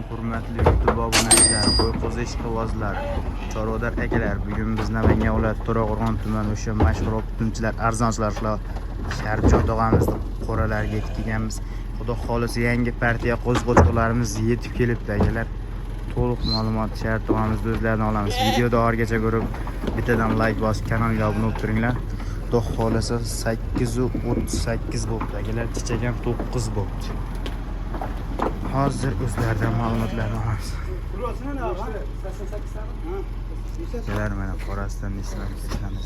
hurmatli YouTube obunachilar, qo'y qo'zi ishqibozlar, chorvador akalar. Bugun biz Namangan viloyati To'raqo'rg'on tumani o'sha mashhur optimchilar, arzonchilar Sharifjon tog'amizni qo'ralariga kelganmiz. Xudo xolisi yangi partiya qo'zg'olchilarimiz yetib kelibdi akalar. To'liq ma'lumot Sharif tog'amizning o'zlaridan olamiz. Videoni oxirigacha ko'rib, bittadan like bosib, kanalga obuna bo'lib turinglar. Xudo xolisi 8:38 bo'ldi akalar, chichagan 9 bo'ldi. Hozir o'zlaridan ma'lumotlarni olamiz. Kelar mana qorasidan nishlar ketamiz.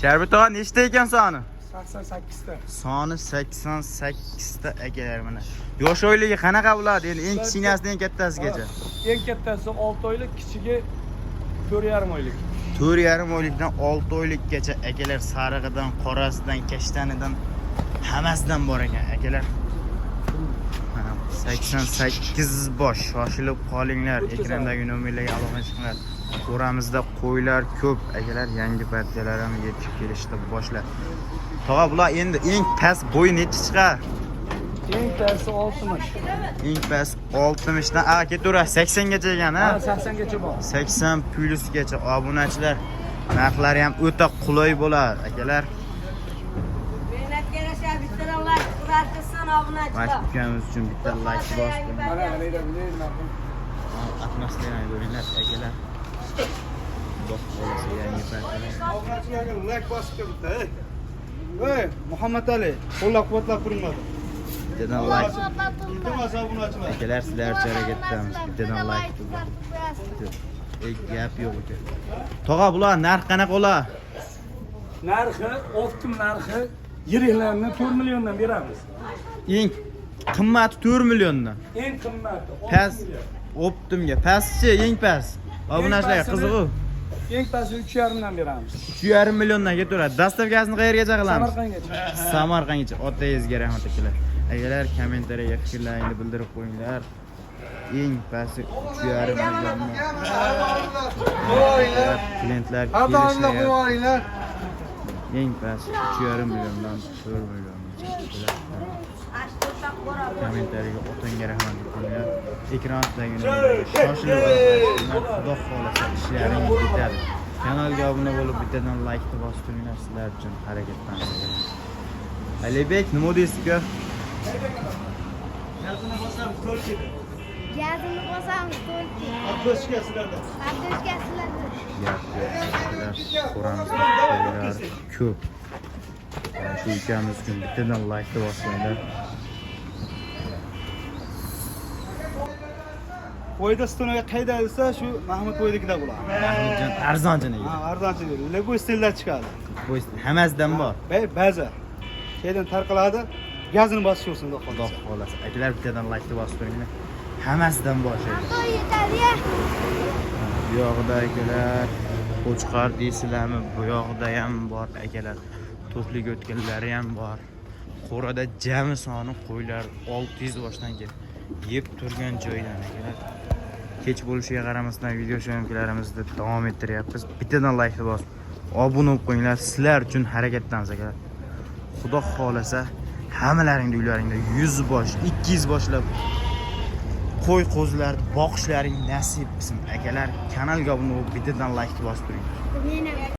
Sharbet tog'a nechta ekan soni? 88 ta. Soni 88 ta akalar mana. Yosh oyligi qanaqa bo'ladi? Endi eng kichkinasidan eng kattasigacha. Eng kattasi 6 oylik, kichigi 4,5 oylik. 4,5 oylikdan 6 oylikgacha akalar, sarig'idan, qorasidan, kashtanidan hammasidan bor ekan akalar. 88 bosh. Shoshilib qolinglar. Ekrandagi nomerlarga aloqa qilinglar. Qo'ramizda qo'ylar ko'p akalar, yangi partiyalar ham yetib kelishdi boshlar. Tog'a, bular endi eng past bo'yi necha chiqar? Eng pasti 60. Eng past 60 dan ketaveradi 80 gacha ekan, ha? 80 gacha bor. 80 plusgacha obunachilar. Narxlari ham o'ta qulay bo'ladi akalar. Vakitimiz uchun bitta like bosdim. Atmosferani ko'ringlar akalar. Xudo xolisi yangi partiyalar. Obunachilarga like bosib bitta. Ey, Muhammad Ali, qo'llab-quvvatlab turinglar. Bittadan like. Iltimos obunachilar. Akalar, sizlar harakatdamiz. Bittadan like. Gap yo'q ekan. Tog'a, bular narx qanaqa bo'ladi? Narxi, optim narxi yiriklarni 4 milliondan beramiz. Eng qimmati 4 milliondan. Eng qimmati Past optimga, pastchi eng past. Obunachilarga qiziqu. Eng pasti 3,5 dan beramiz. 3,5 milliondan ketaveradi. Dastavkasini qayergacha qilamiz? Samarqandgacha. Samarqandgacha. Otangizga rahmat akalar. Agar kommentariyaga fikrlaringizni bildirib qo'yinglar. Eng pasti 3,5 milliondan. Klientlar kelishyapti. Eng pasti 3,5 milliondan 4 milliongacha. Kommentariyaga otangga rahmat qo'yinglar. Ekrandagi nomerga shoshilib Xudo xolasa ishlaringiz ketadi. Kanalga obuna bo'lib, bittadan like bosib turinglar, sizlar uchun harakatlanamiz. Alibek, nima deysiz-ku? Gazini bosamiz, to'l keldi. Gazini bosamiz, to'l keldi. Abdoshga sizlarda. Abdoshga sizlarda. Qo'ramizda qo'ylar ko'p. Shu ikamiz uchun bittadan like bosib turinglar. Qo'yda stonaga qayda desa, shu Mahmud qo'ydagida bo'ladi. Mahmudjon arzonchini Ha, arzonchi deydi. Lego stillar chiqadi. Bu hammasidan bor. Ba'zi. Şeyden tarqaladi, gazini bosib olsin, xudo Xudo xolasa. xolasa. Akalar, bittadan like bosib turinglar. Hammasidan bor şey. To'y yetadi-ya. Bu yoqda akalar, qo'chqor deysizlarmi? Bu yoqda ham bor akalar. To'qlik o'tganlari ham bor. Qo'rada jami soni qo'ylar 600 boshdan kelib yeb turgan joydan akalar. Kech bo'lishiga qaramasdan video sho'yimlarimizni davom ettiryapmiz. Bittadan like bosib, obuna bo'lib qo'yinglar. Sizlar uchun harakatdamiz akalar. Xudo xolasa hammalaringning uylaringda 100 bosh, 200 boshlab qo'y qo'zilar boqishlaring nasib qilsin akalar. Kanalga obuna bo'lib, bittadan like bosib turing. Men